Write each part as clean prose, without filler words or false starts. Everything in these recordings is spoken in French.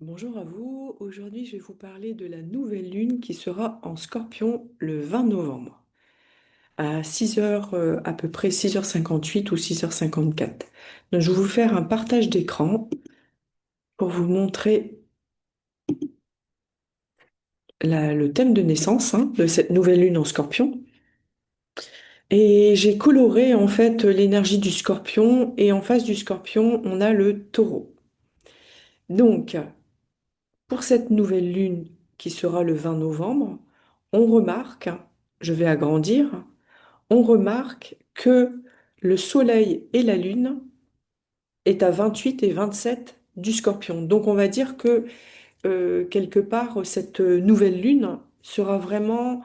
Bonjour à vous. Aujourd'hui, je vais vous parler de la nouvelle lune qui sera en Scorpion le 20 novembre à 6 heures, à peu près 6h58 ou 6h54. Donc, je vais vous faire un partage d'écran pour vous montrer le thème de naissance de cette nouvelle lune en Scorpion. Et j'ai coloré en fait l'énergie du Scorpion et en face du Scorpion, on a le Taureau. Donc, pour cette nouvelle lune qui sera le 20 novembre, on remarque, je vais agrandir, on remarque que le Soleil et la Lune est à 28 et 27 du Scorpion. Donc on va dire que quelque part, cette nouvelle Lune sera vraiment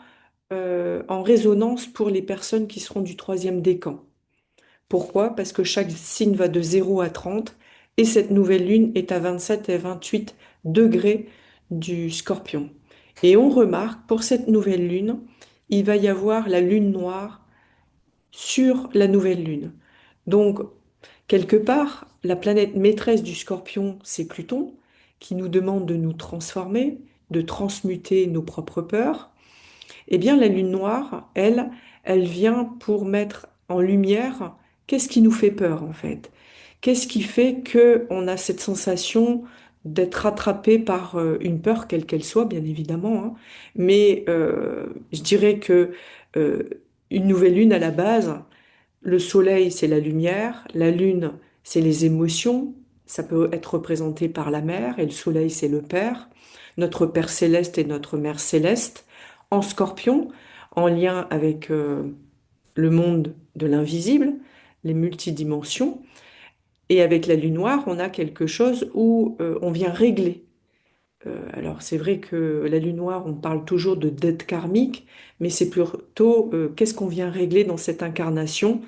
en résonance pour les personnes qui seront du troisième décan. Pourquoi? Parce que chaque signe va de 0 à 30 et cette nouvelle lune est à 27 et 28 degrés du Scorpion. Et on remarque, pour cette nouvelle lune, il va y avoir la lune noire sur la nouvelle lune. Donc, quelque part, la planète maîtresse du Scorpion, c'est Pluton, qui nous demande de nous transformer, de transmuter nos propres peurs. Eh bien, la lune noire, elle vient pour mettre en lumière qu'est-ce qui nous fait peur en fait. Qu'est-ce qui fait que on a cette sensation d'être attrapé par une peur, quelle qu'elle soit, bien évidemment, hein. Mais je dirais que euh, une nouvelle lune à la base, le soleil, c'est la lumière, la lune, c'est les émotions. Ça peut être représenté par la mère et le soleil, c'est le père, notre père céleste et notre mère céleste. En scorpion, en lien avec le monde de l'invisible, les multidimensions. Et avec la lune noire, on a quelque chose où on vient régler. Alors c'est vrai que la lune noire, on parle toujours de dette karmique, mais c'est plutôt qu'est-ce qu'on vient régler dans cette incarnation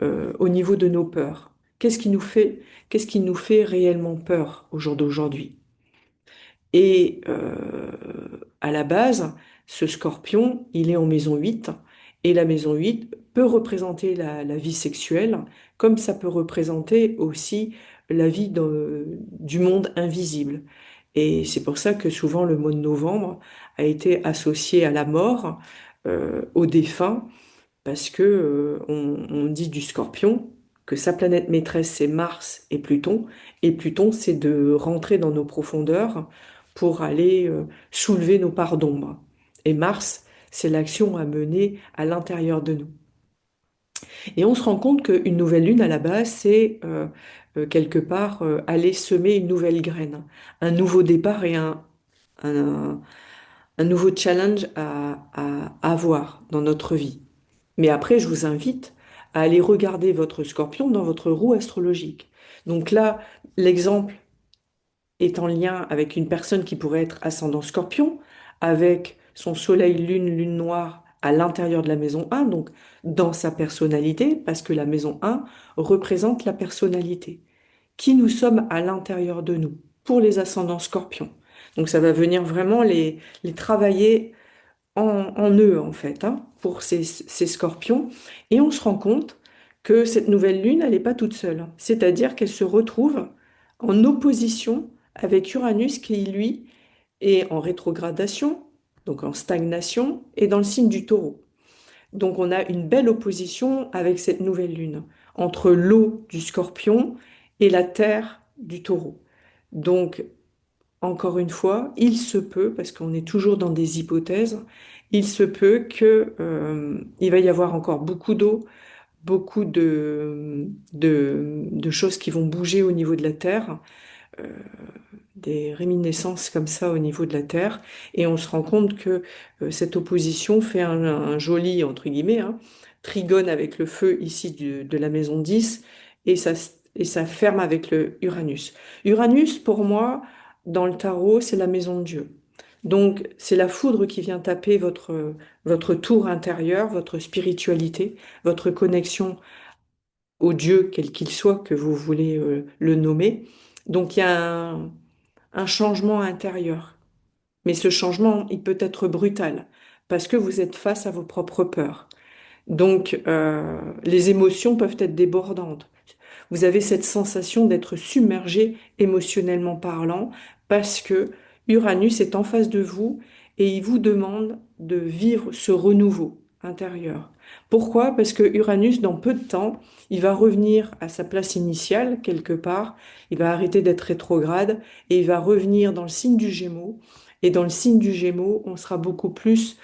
au niveau de nos peurs. Qu'est-ce qui nous fait réellement peur au jour d'aujourd'hui? Et à la base, ce scorpion, il est en maison 8, et la maison 8 peut représenter la vie sexuelle, comme ça peut représenter aussi la vie du monde invisible. Et c'est pour ça que souvent le mois de novembre a été associé à la mort, aux défunts, parce que on dit du Scorpion que sa planète maîtresse c'est Mars et Pluton c'est de rentrer dans nos profondeurs pour aller soulever nos parts d'ombre. Et Mars, c'est l'action à mener à l'intérieur de nous. Et on se rend compte qu'une nouvelle lune à la base, c'est quelque part aller semer une nouvelle graine, un nouveau départ et un, un nouveau challenge à avoir dans notre vie. Mais après, je vous invite à aller regarder votre scorpion dans votre roue astrologique. Donc là, l'exemple est en lien avec une personne qui pourrait être ascendant scorpion, avec son soleil, lune, lune noire à l'intérieur de la maison 1, donc dans sa personnalité, parce que la maison 1 représente la personnalité. Qui nous sommes à l'intérieur de nous, pour les ascendants scorpions. Donc ça va venir vraiment les travailler en eux, en fait, pour ces scorpions. Et on se rend compte que cette nouvelle lune, elle n'est pas toute seule, hein. C'est-à-dire qu'elle se retrouve en opposition avec Uranus qui, lui, est en rétrogradation, donc en stagnation, et dans le signe du Taureau. Donc on a une belle opposition avec cette nouvelle lune, entre l'eau du Scorpion et la terre du Taureau. Donc encore une fois, il se peut, parce qu'on est toujours dans des hypothèses, il se peut que, il va y avoir encore beaucoup d'eau, beaucoup de choses qui vont bouger au niveau de la Terre, euh, des réminiscences comme ça au niveau de la Terre, et on se rend compte que cette opposition fait un joli, entre guillemets, trigone avec le feu ici de la maison 10, et ça ferme avec le Uranus. Uranus, pour moi, dans le tarot, c'est la maison de Dieu. Donc, c'est la foudre qui vient taper votre tour intérieur, votre spiritualité, votre connexion au Dieu, quel qu'il soit, que vous voulez le nommer. Donc, il y a un changement intérieur. Mais ce changement, il peut être brutal, parce que vous êtes face à vos propres peurs. Donc, les émotions peuvent être débordantes. Vous avez cette sensation d'être submergé émotionnellement parlant parce que Uranus est en face de vous et il vous demande de vivre ce renouveau intérieur. Pourquoi? Parce que Uranus, dans peu de temps, il va revenir à sa place initiale, quelque part, il va arrêter d'être rétrograde et il va revenir dans le signe du Gémeaux. Et dans le signe du Gémeaux, on sera beaucoup plus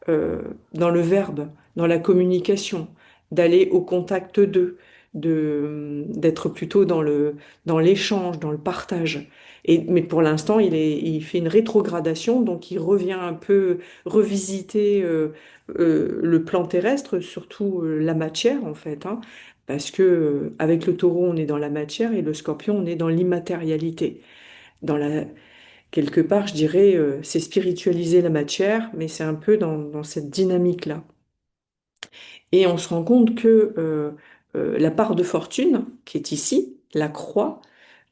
euh, dans le verbe, dans la communication, d'aller au contact d'eux, d'être plutôt dans l'échange, dans le partage. Mais pour l'instant, il fait une rétrogradation, donc il revient un peu revisiter le plan terrestre, surtout la matière en fait, hein, parce que avec le taureau, on est dans la matière et le scorpion, on est dans l'immatérialité. Dans la, quelque part, je dirais, c'est spiritualiser la matière, mais c'est un peu dans cette dynamique-là. Et on se rend compte que la part de fortune, qui est ici, la croix,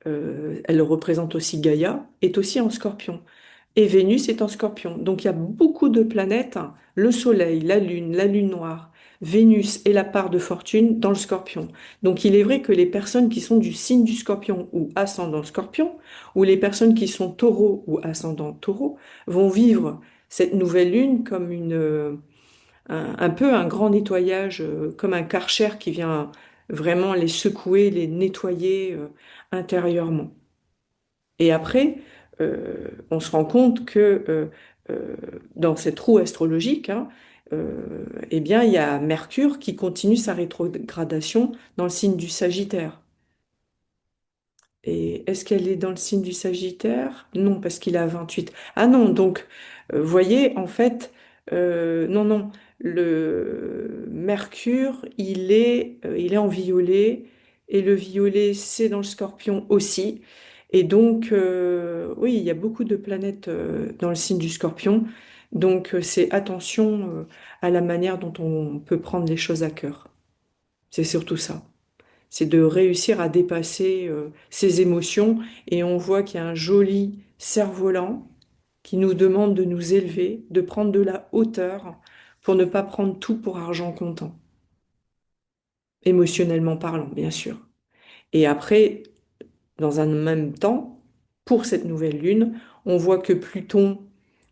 elle représente aussi Gaïa, est aussi en Scorpion. Et Vénus est en Scorpion. Donc il y a beaucoup de planètes, hein, le Soleil, la Lune noire, Vénus et la part de fortune dans le Scorpion. Donc il est vrai que les personnes qui sont du signe du Scorpion ou ascendant Scorpion, ou les personnes qui sont Taureau ou ascendant Taureau, vont vivre cette nouvelle lune comme un peu un grand nettoyage, comme un Karcher qui vient vraiment les secouer, les nettoyer intérieurement. Et après, on se rend compte que euh, dans cette roue astrologique, hein, eh bien, il y a Mercure qui continue sa rétrogradation dans le signe du Sagittaire. Et est-ce qu'elle est dans le signe du Sagittaire? Non, parce qu'il a 28. Ah non, donc, voyez, en fait, non, non, le Mercure, il est en violet, et le violet, c'est dans le Scorpion aussi. Et donc, oui, il y a beaucoup de planètes dans le signe du Scorpion. Donc, c'est attention à la manière dont on peut prendre les choses à cœur. C'est surtout ça. C'est de réussir à dépasser ses émotions et on voit qu'il y a un joli cerf-volant qui nous demande de nous élever, de prendre de la hauteur pour ne pas prendre tout pour argent comptant, émotionnellement parlant, bien sûr. Et après, dans un même temps, pour cette nouvelle lune, on voit que Pluton,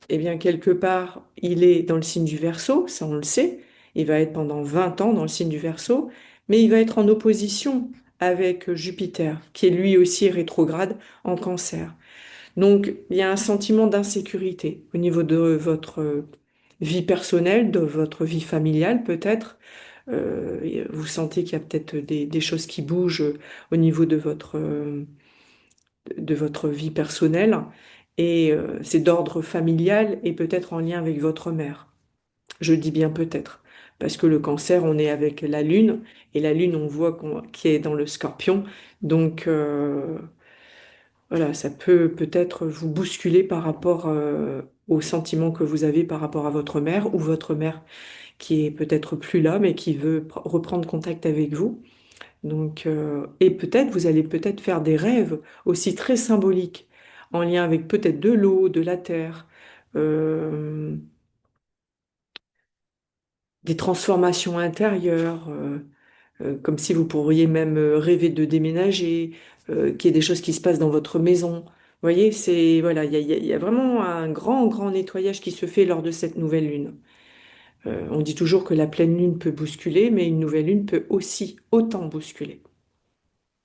eh bien, quelque part, il est dans le signe du Verseau, ça on le sait. Il va être pendant 20 ans dans le signe du Verseau, mais il va être en opposition avec Jupiter, qui est lui aussi rétrograde en Cancer. Donc, il y a un sentiment d'insécurité au niveau de votre vie personnelle, de votre vie familiale peut-être. Vous sentez qu'il y a peut-être des choses qui bougent au niveau de votre vie personnelle et c'est d'ordre familial et peut-être en lien avec votre mère. Je dis bien peut-être, parce que le cancer, on est avec la lune et la lune, on voit qui est dans le scorpion. Donc voilà, ça peut peut-être vous bousculer par rapport aux sentiments que vous avez par rapport à votre mère ou votre mère qui est peut-être plus là, mais qui veut reprendre contact avec vous. Donc, et peut-être, vous allez peut-être faire des rêves aussi très symboliques, en lien avec peut-être de l'eau, de la terre, euh, des transformations intérieures, comme si vous pourriez même rêver de déménager, qu'il y ait des choses qui se passent dans votre maison. Vous voyez, c'est, voilà, il y a vraiment un grand, grand nettoyage qui se fait lors de cette nouvelle lune. On dit toujours que la pleine lune peut bousculer, mais une nouvelle lune peut aussi autant bousculer.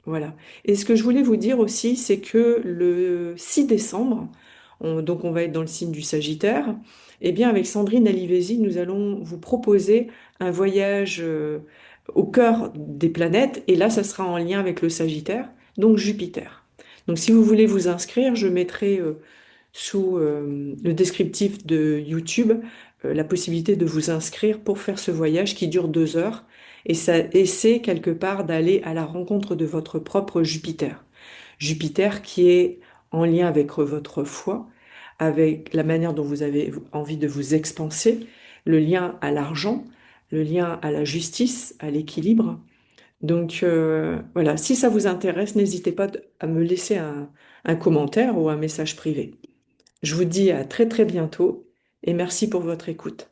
Voilà. Et ce que je voulais vous dire aussi, c'est que le 6 décembre, donc on va être dans le signe du Sagittaire, eh bien avec Sandrine Alivesi, nous allons vous proposer un voyage au cœur des planètes, et là, ça sera en lien avec le Sagittaire, donc Jupiter. Donc si vous voulez vous inscrire, je mettrai sous le descriptif de YouTube la possibilité de vous inscrire pour faire ce voyage qui dure 2 heures. Et ça essaie quelque part d'aller à la rencontre de votre propre Jupiter. Jupiter qui est en lien avec votre foi, avec la manière dont vous avez envie de vous expanser, le lien à l'argent, le lien à la justice, à l'équilibre. Donc voilà, si ça vous intéresse, n'hésitez pas à me laisser un commentaire ou un message privé. Je vous dis à très très bientôt et merci pour votre écoute.